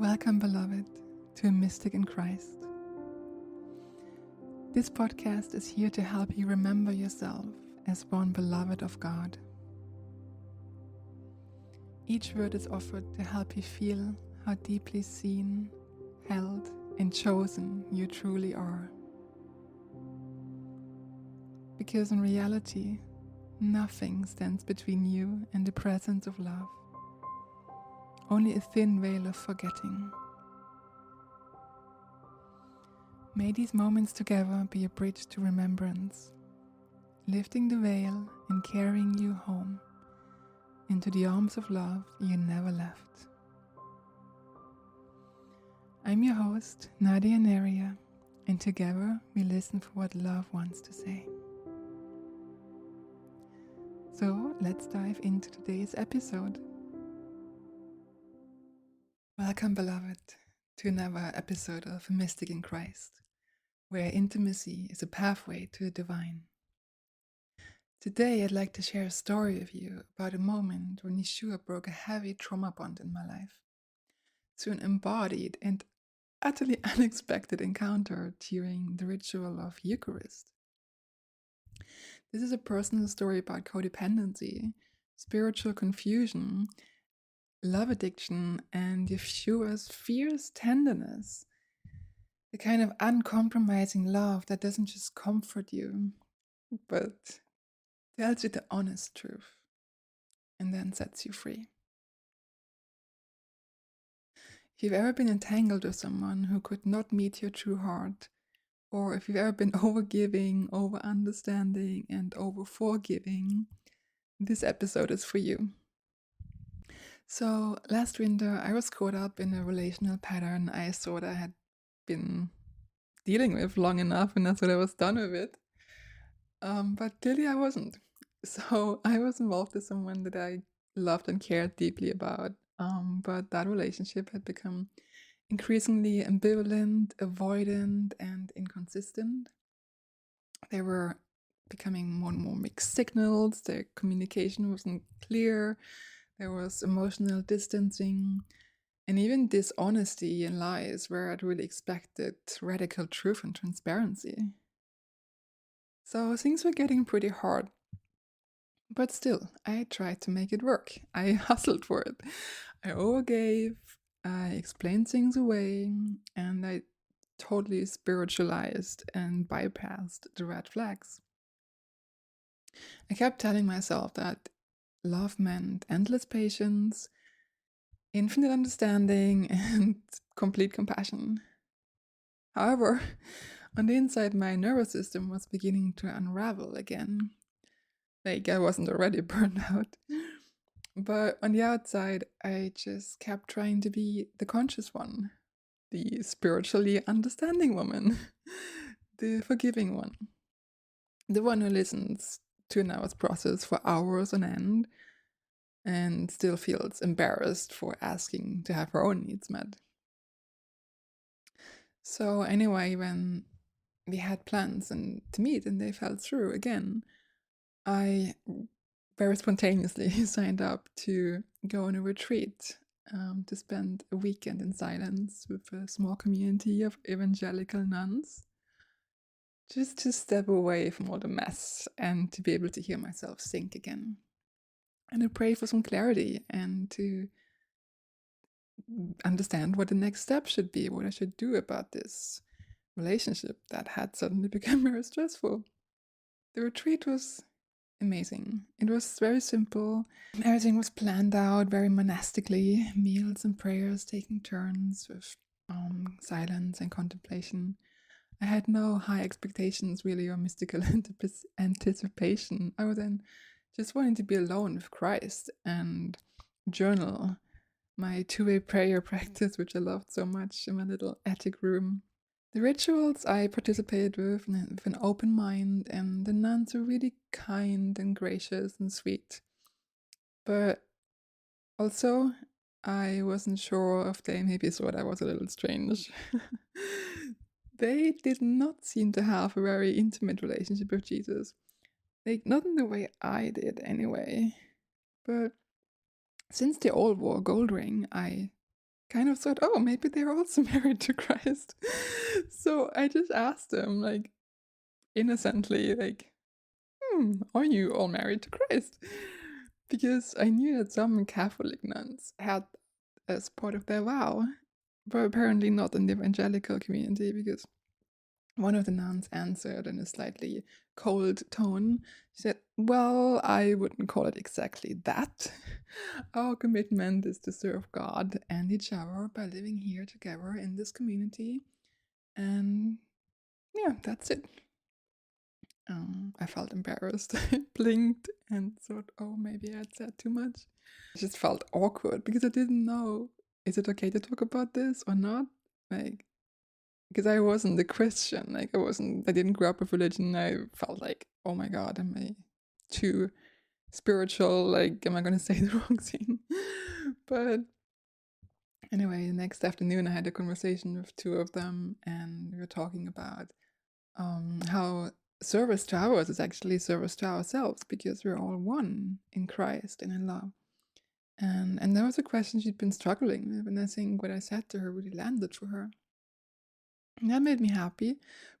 Welcome, beloved, to A Mystic in Christ. This podcast is here to help you remember yourself as one beloved of God. Each word is offered to help you feel how deeply seen, held, and chosen you truly are. Because in reality, nothing stands between you and the presence of love. Only a thin veil of forgetting. May these moments together be a bridge to remembrance, lifting the veil and carrying you home into the arms of love you never left. I'm your host, Neriya, and together we listen for what love wants to say. So let's dive into today's episode. Welcome, beloved, to another episode of A Mystic in Christ, where intimacy is a pathway to the divine. Today I'd like to share a story with you about a moment when Yeshua broke a heavy trauma bond in my life through an embodied and utterly unexpected encounter during the ritual of Eucharist. This is a personal story about codependency, spiritual confusion, love addiction, and Yeshua's fierce tenderness. The kind of uncompromising love that doesn't just comfort you, but tells you the honest truth and then sets you free. If you've ever been entangled with someone who could not meet your true heart, or if you've ever been overgiving, over-understanding, and over-forgiving, this episode is for you. So last winter, I was caught up in a relational pattern I thought I had been dealing with long enough, and I thought I was done with it. But clearly I wasn't. So I was involved with someone that I loved and cared deeply about. But that relationship had become increasingly ambivalent, avoidant, and inconsistent. They were becoming more and more mixed signals. Their communication wasn't clear. There was emotional distancing and even dishonesty and lies where I'd really expected radical truth and transparency. So things were getting pretty hard. But still, I tried to make it work. I hustled for it. I overgave, I explained things away, and I totally spiritualized and bypassed the red flags. I kept telling myself that love meant endless patience, infinite understanding, and complete compassion. However, on the inside, my nervous system was beginning to unravel again. Like I wasn't already burned out. But on the outside, I just kept trying to be the conscious one, the spiritually understanding woman, the forgiving one, the one who listens to another's process for hours on end and still feels embarrassed for asking to have her own needs met. So anyway, when we had plans to meet and they fell through again, I very spontaneously signed up to go on a retreat to spend a weekend in silence with a small community of evangelical nuns, just to step away from all the mess and to be able to hear myself think again, and to pray for some clarity and to understand what the next step should be, what I should do about this relationship that had suddenly become very stressful. The retreat was amazing. It was very simple. Everything was planned out very monastically, meals and prayers taking turns with silence and contemplation. I had no high expectations really or mystical anticipation other than just wanting to be alone with Christ and journal my two-way prayer practice, which I loved so much, in my little attic room. The rituals I participated with an open mind, and the nuns were really kind and gracious and sweet. But also, I wasn't sure if they maybe thought I was a little strange. They did not seem to have a very intimate relationship with Jesus. Like, not in the way I did anyway. But since they all wore a gold ring, I kind of thought, oh, maybe they're also married to Christ. So I just asked them, like, innocently, like, are you all married to Christ? Because I knew that some Catholic nuns had as part of their vow, but apparently not in the evangelical community, because one of the nuns answered in a slightly cold tone. She said, well, I wouldn't call it exactly that. Our commitment is to serve God and each other by living here together in this community. And yeah, that's it. I felt embarrassed. I blinked and thought, oh, maybe I'd said too much. I just felt awkward because I didn't know, is it okay to talk about this or not? Like, because I wasn't a Christian. Like, I didn't grow up with religion. I felt like, oh my God, am I too spiritual? Like, am I going to say the wrong thing? But anyway, the next afternoon I had a conversation with two of them, and we were talking about how service to others is actually service to ourselves, because we're all one in Christ and in love. And that was a question she'd been struggling with, and I think what I said to her really landed for her. And that made me happy.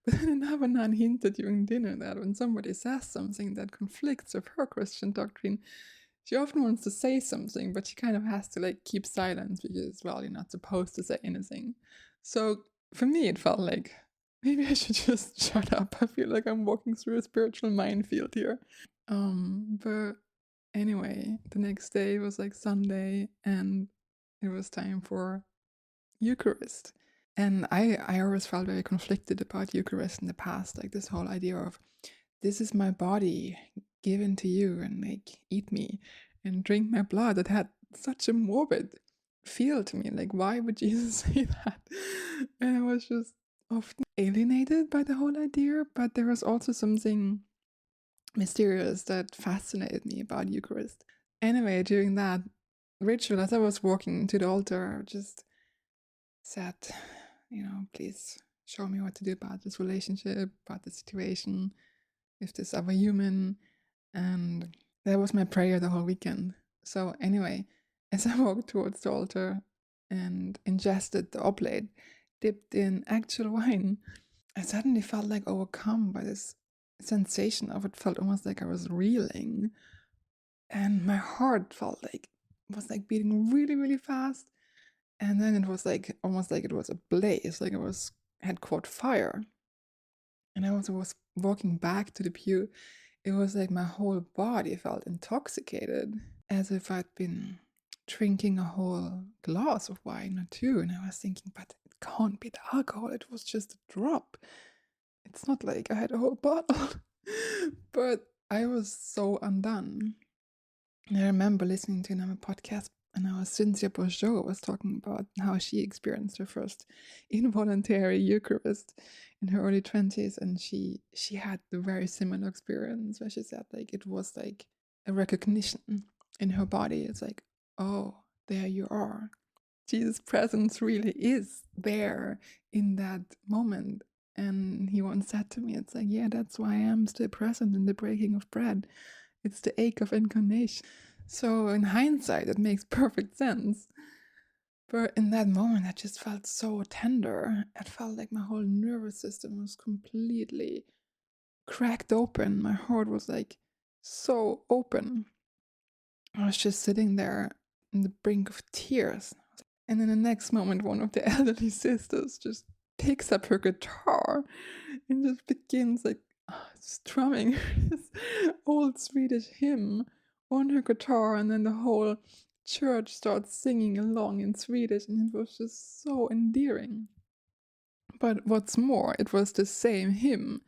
But then another nun hinted during dinner that when somebody says something that conflicts with her Christian doctrine, she often wants to say something, but she kind of has to like keep silence because, well, you're not supposed to say anything. So for me, it felt like maybe I should just shut up. I feel like I'm walking through a spiritual minefield here. But anyway, the next day was like Sunday, and it was time for Eucharist. And I always felt very conflicted about Eucharist in the past, like this whole idea of, this is my body given to you, and like, eat me and drink my blood. That had such a morbid feel to me. Like, why would Jesus say that? And I was just often alienated by the whole idea, but there was also something mysterious that fascinated me about Eucharist. Anyway, during that ritual, as I was walking to the altar, I just said, please show me what to do about this relationship, about the situation with this other human. And that was my prayer the whole weekend. So anyway, as I walked towards the altar and ingested the oblate dipped in actual wine, I suddenly felt like overcome by this sensation of, it felt almost like I was reeling. And my heart was like beating really, really fast. And then it was like almost like it was a blaze, like had caught fire. And I was walking back to the pew. It was like my whole body felt intoxicated, as if I'd been drinking a whole glass of wine or two. And I was thinking, but it can't be the alcohol. It was just a drop. It's not like I had a whole bottle. But I was so undone. And I remember listening to another podcast, and Cynthia Bourgeois was talking about how she experienced her first involuntary Eucharist in her early 20s, and she had the very similar experience where she said like it was like a recognition in her body. It's like, oh, there you are. Jesus' presence really is there in that moment. And he once said to me, it's like, yeah, that's why I am still present in the breaking of bread. It's the ache of incarnation. So in hindsight, it makes perfect sense. But in that moment, I just felt so tender. It felt like my whole nervous system was completely cracked open. My heart was like so open. I was just sitting there on the brink of tears. And in the next moment, one of the elderly sisters just picks up her guitar and just begins like strumming this old Swedish hymn on her guitar, and then the whole church starts singing along in Swedish, and it was just so endearing. But what's more, it was the same hymn,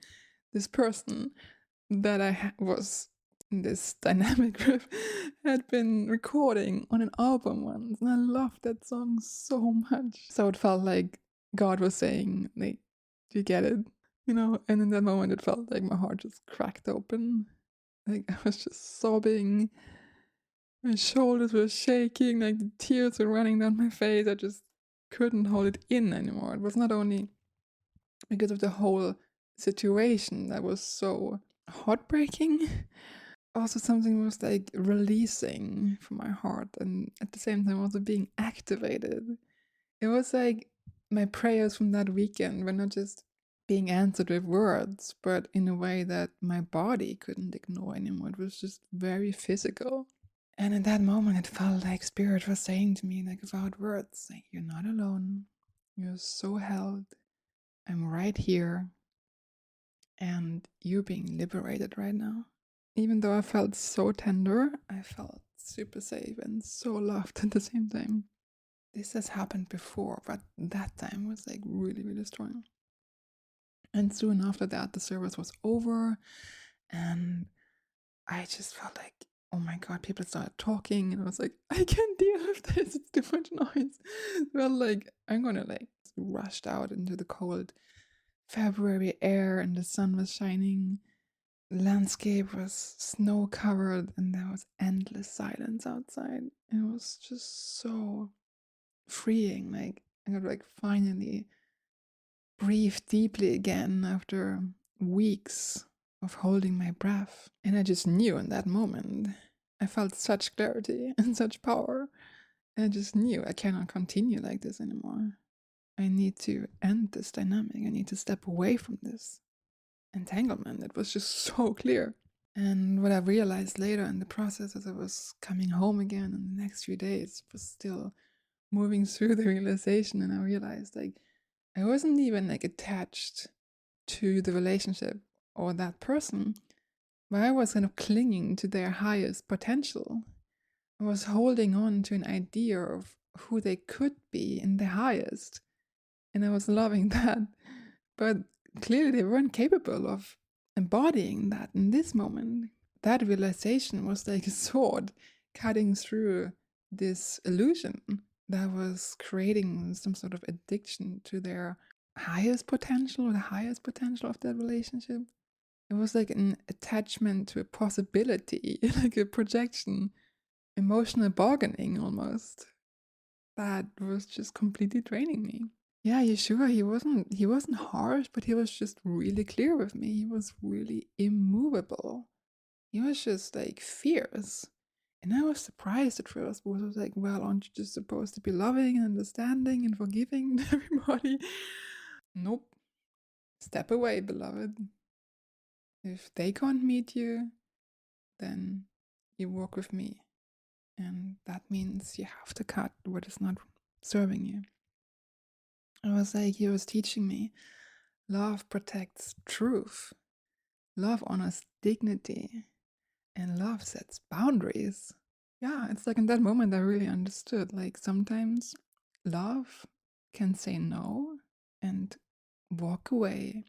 this person that I was in this dynamic with had been recording on an album once, and I loved that song so much. So it felt like God was saying, like, do you get it? And in that moment it felt like my heart just cracked open. Like I was just sobbing. My shoulders were shaking, like the tears were running down my face. I just couldn't hold it in anymore. It was not only because of the whole situation that was so heartbreaking, also something was like releasing from my heart, and at the same time also being activated. It was like my prayers from that weekend were not just being answered with words, but in a way that my body couldn't ignore anymore. It was just very physical. And in that moment, it felt like Spirit was saying to me, like without words, like, you're not alone. You're so held. I'm right here. And you're being liberated right now. Even though I felt so tender, I felt super safe and so loved at the same time. This has happened before, but that time was like really, really strong. And soon after that, the service was over, and I just felt like, oh my God, people started talking, and I was like, I can't deal with this. It's too much noise. Well, like, I'm gonna like rushed out into the cold February air, and the sun was shining. The landscape was snow covered, and there was endless silence outside. It was just so freeing. Like, I could like finally breathe deeply again after weeks of holding my breath. And I just knew in that moment, I felt such clarity and such power. And I just knew I cannot continue like this anymore. I need to end this dynamic. I need to step away from this entanglement. It was just so clear. And what I realized later in the process as I was coming home again in the next few days was still moving through the realization. And I realized like I wasn't even like attached to the relationship or that person, but I was kind of clinging to their highest potential. I was holding on to an idea of who they could be in the highest, and I was loving that. But clearly, they weren't capable of embodying that in this moment. That realization was like a sword cutting through this illusion that was creating some sort of addiction to their highest potential or the highest potential of that relationship. It was like an attachment to a possibility, like a projection, emotional bargaining almost. That was just completely draining me. Yeah, Yeshua, he wasn't harsh, but he was just really clear with me. He was really immovable. He was just like fierce. And I was surprised at first because I was like, well, aren't you just supposed to be loving and understanding and forgiving to everybody? Nope. Step away, beloved. If they can't meet you, then you walk with me. And that means you have to cut what is not serving you. I was like, he was teaching me love protects truth, love honors dignity, and love sets boundaries. Yeah, it's like in that moment I really understood. Like sometimes love can say no and walk away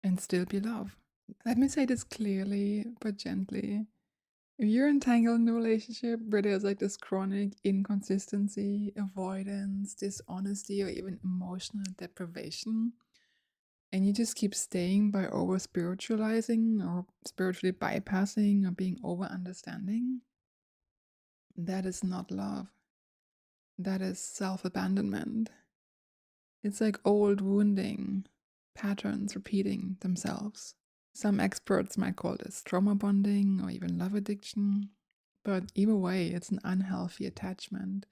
and still be love. Let me say this clearly but gently. If you're entangled in a relationship where there's like this chronic inconsistency, avoidance, dishonesty, or even emotional deprivation, and you just keep staying by over spiritualizing or spiritually bypassing or being over understanding, that is not love. That is self-abandonment. It's like old wounding patterns repeating themselves. Some experts might call this trauma bonding or even love addiction, but either way, it's an unhealthy attachment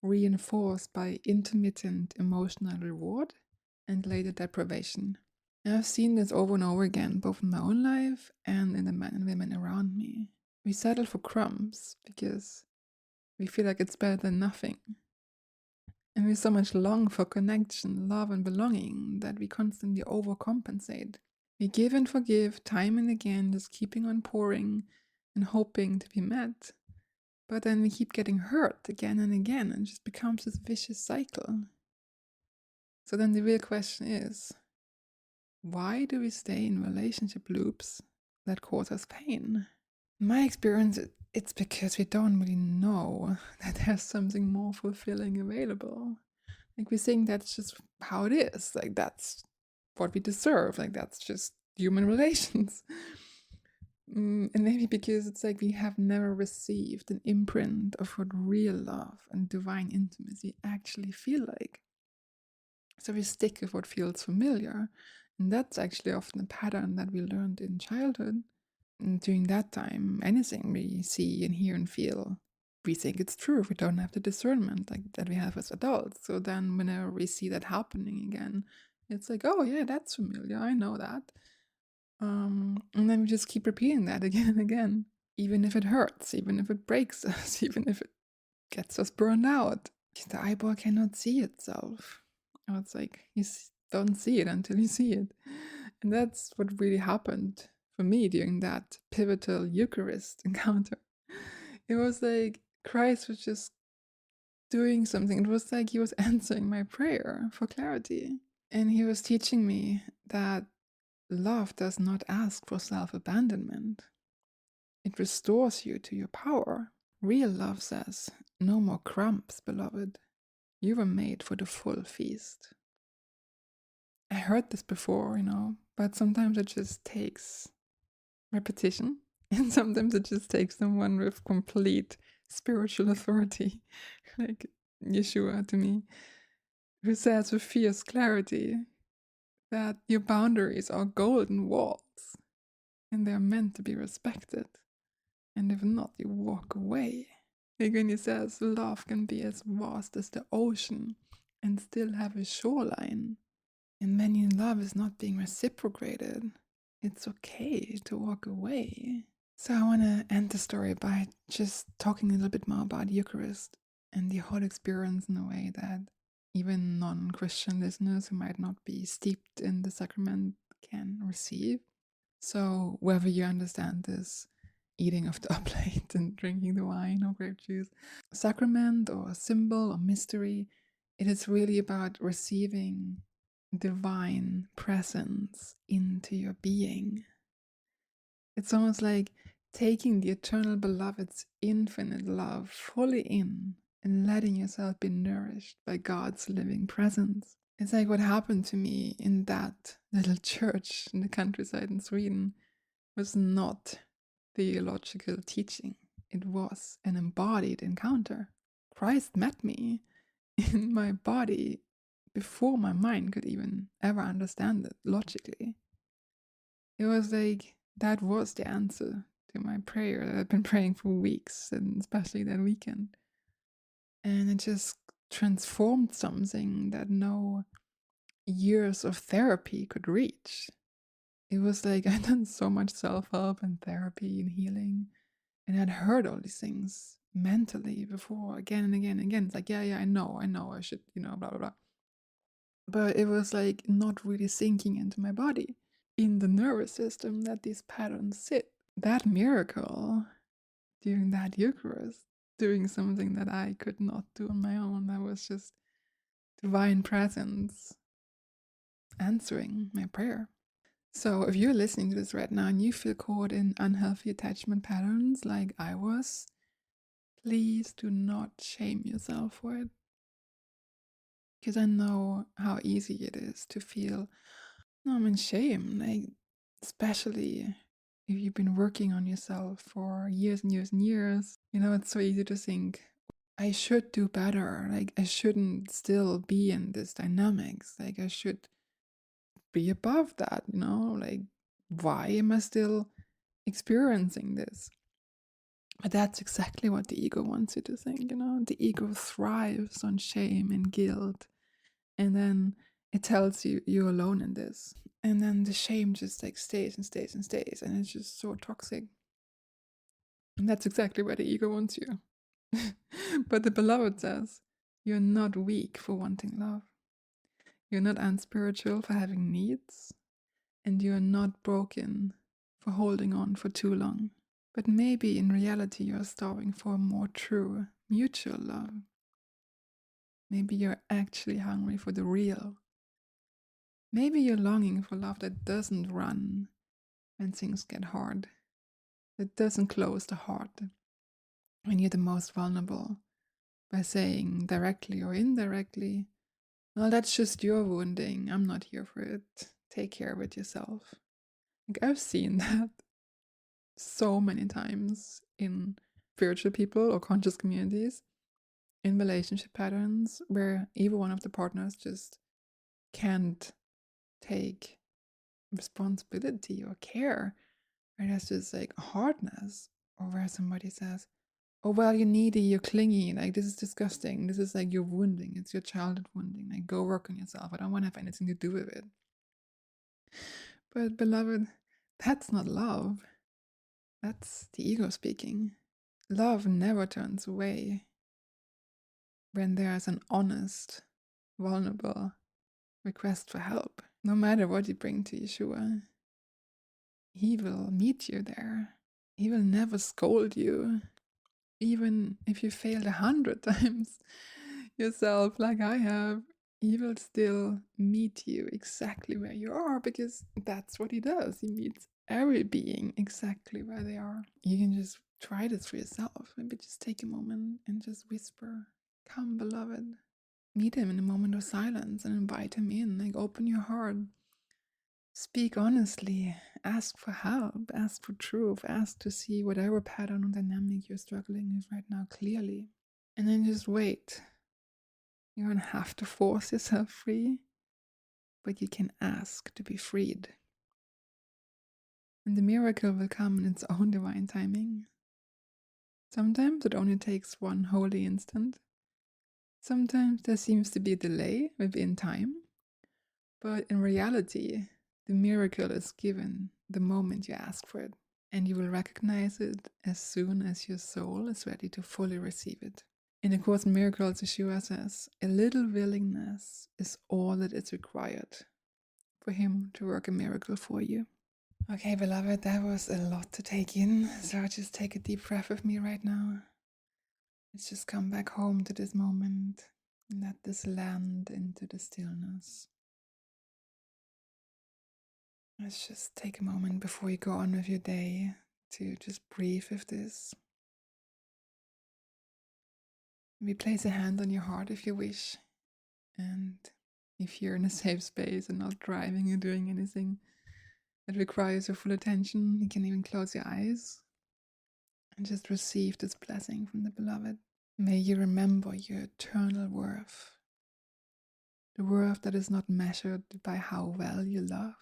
reinforced by intermittent emotional reward and later deprivation. And I've seen this over and over again, both in my own life and in the men and women around me. We settle for crumbs because we feel like it's better than nothing. And we so much long for connection, love, and belonging that we constantly overcompensate. We give and forgive time and again, just keeping on pouring and hoping to be met. But then we keep getting hurt again and again, and it just becomes this vicious cycle. So then the real question is, why do we stay in relationship loops that cause us pain? In my experience, it's because we don't really know that there's something more fulfilling available. Like we think that's just how it is. Like that's what we deserve. Like that's just human relations. And maybe because it's like we have never received an imprint of what real love and divine intimacy actually feel like. So we stick with what feels familiar. And that's actually often a pattern that we learned in childhood. And during that time, anything we see and hear and feel we think it's true. We don't have the discernment like that we have as adults. So then whenever we see that happening again, it's like, oh yeah, that's familiar. I know that. And then we just keep repeating that again and again, even if it hurts, even if it breaks us, even if it gets us burned out. The eyeball cannot see itself. Oh, it's like you don't see it until you see it. And that's what really happened for me during that pivotal Eucharist encounter. It was like Christ was just doing something. It was like he was answering my prayer for clarity. And he was teaching me that love does not ask for self-abandonment. It restores you to your power. Real love says, no more crumbs, beloved. You were made for the full feast. I heard this before, but sometimes it just takes repetition. And sometimes it just takes someone with complete spiritual authority, like Yeshua to me, who says with fierce clarity that your boundaries are golden walls and they're meant to be respected. And if not, you walk away. Like when he says love can be as vast as the ocean and still have a shoreline. And when love is not being reciprocated, it's okay to walk away. So I want to end the story by just talking a little bit more about Eucharist and the whole experience in a way that even non-Christian listeners who might not be steeped in the sacrament can receive. So whether you understand this eating of the oblate and drinking the wine or grape juice, sacrament or symbol or mystery, it is really about receiving divine presence into your being. It's almost like taking the eternal beloved's infinite love fully in and letting yourself be nourished by God's living presence. It's like what happened to me in that little church in the countryside in Sweden was not theological teaching. It was an embodied encounter. Christ met me in my body before my mind could even ever understand it logically. It was like that was the answer to my prayer that I've been praying for weeks, and especially that weekend. And it just transformed something that no years of therapy could reach. It was like I'd done so much self-help and therapy and healing, and I'd heard all these things mentally before again and again and again. It's like, yeah, I know, I should, blah, blah, blah. But it was like not really sinking into my body, in the nervous system that these patterns sit. That miracle during that Eucharist, doing something that I could not do on my own, that was just divine presence answering my prayer. So if you're listening to this right now and you feel caught in unhealthy attachment patterns like I was, please do not shame yourself for it. Because I know how easy it is to feel shame, like especially if you've been working on yourself for years and years and years. It's so easy to think, I should do better. Like I shouldn't still be in this dynamics. Like I should be above that, like why am I still experiencing this? But that's exactly what the ego wants you to think, the ego thrives on shame and guilt. And then it tells you you're alone in this. And then the shame just like stays and stays and stays. And it's just so toxic. And that's exactly where the ego wants you. But the beloved says, you're not weak for wanting love. You're not unspiritual for having needs. And you're not broken for holding on for too long. But maybe in reality you're starving for a more true, mutual love. Maybe you're actually hungry for the real. Maybe you're longing for love that doesn't run when things get hard, that doesn't close the heart when you're the most vulnerable by saying directly or indirectly, well, that's just your wounding. I'm not here for it. Take care of it yourself. Like I've seen that so many times in spiritual people or conscious communities, in relationship patterns where either one of the partners just can't take responsibility or care, where there's just like hardness, or where somebody says, Oh, well, you're needy, you're clingy, like this is disgusting. This is like your wounding. It's your childhood wounding. Like go work on yourself. I don't want to have anything to do with it. But beloved, that's not love. That's the ego speaking. Love never turns away when there's an honest, vulnerable request for help. No matter what you bring to Yeshua, he will meet you there. He will never scold you. Even if you failed 100 times yourself, like I have, he will still meet you exactly where you are, because that's what he does. He meets every being exactly where they are. You can just try this for yourself. Maybe just take a moment and just whisper, "Come, beloved." Meet him in a moment of silence and invite him in. Like, open your heart. Speak honestly. Ask for help. Ask for truth. Ask to see whatever pattern or dynamic you're struggling with right now clearly. And then just wait. You don't have to force yourself free, but you can ask to be freed. And the miracle will come in its own divine timing. Sometimes it only takes one holy instant. Sometimes there seems to be a delay within time. But in reality, the miracle is given the moment you ask for it. And you will recognize it as soon as your soul is ready to fully receive it. In A Course in Miracles, Yeshua says, a little willingness is all that is required for him to work a miracle for you. Okay, beloved, that was a lot to take in. So just take a deep breath with me right now. Let's just come back home to this moment and let this land into the stillness. Let's just take a moment before you go on with your day to just breathe with this. Maybe place a hand on your heart if you wish. And if you're in a safe space and not driving or doing anything that requires your full attention, you can even close your eyes and just receive this blessing from the beloved. May you remember your eternal worth. The worth that is not measured by how well you love,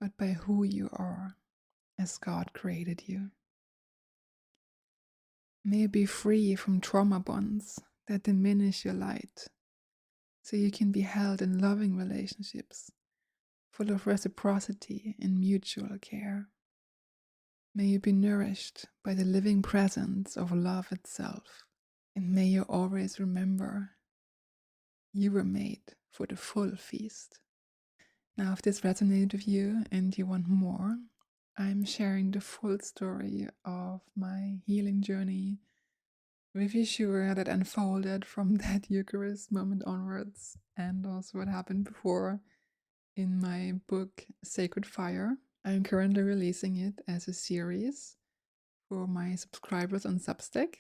but by who you are as God created you. May you be free from trauma bonds that diminish your light, so you can be held in loving relationships, full of reciprocity and mutual care. May you be nourished by the living presence of love itself, and may you always remember you were made for the full feast. Now, if this resonated with you and you want more, I'm sharing the full story of my healing journey with Yeshua that unfolded from that Eucharist moment onwards, and also what happened before in my book Sacred Fire. I'm currently releasing it as a series for my subscribers on Substack.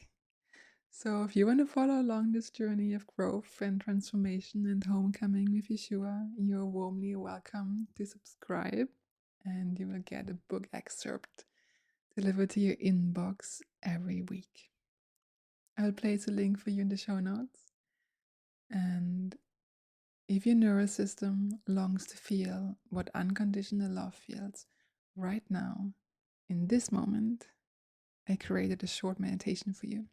So if you want to follow along this journey of growth and transformation and homecoming with Yeshua, you're warmly welcome to subscribe, and you will get a book excerpt delivered to your inbox every week. I will place a link for you in the show notes. And if your nervous system longs to feel what unconditional love feels right now, in this moment, I created a short meditation for you.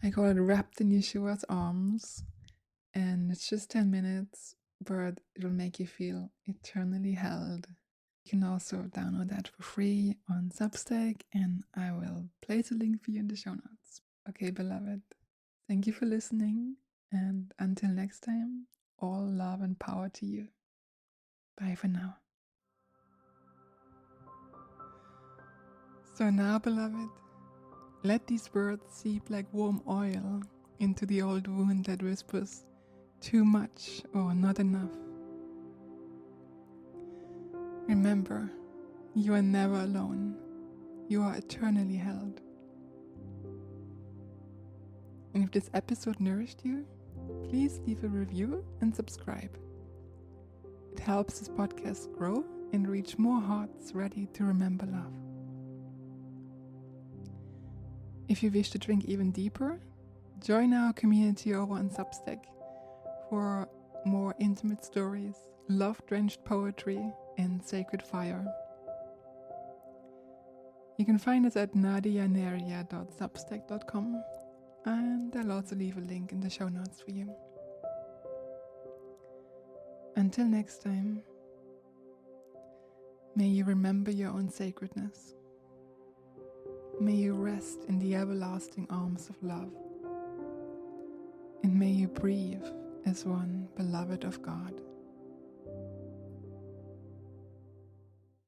I call it Wrapped in Yeshua's Arms, and it's just 10 minutes, but it will make you feel eternally held. You can also download that for free on Substack, and I will place a link for you in the show notes. Okay, beloved, thank you for listening, and until next time, all love and power to you. Bye for now. So now, beloved, let these words seep like warm oil into the old wound that whispers too much or not enough. Remember, you are never alone. You are eternally held. And if this episode nourished you, please leave a review and subscribe. It helps this podcast grow and reach more hearts ready to remember love. If you wish to drink even deeper, join our community over on Substack for more intimate stories, love-drenched poetry, and sacred fire. You can find us at neriya.substack.com, and I'll also leave a link in the show notes for you. Until next time, may you remember your own sacredness. May you rest in the everlasting arms of love. And may you breathe as one beloved of God.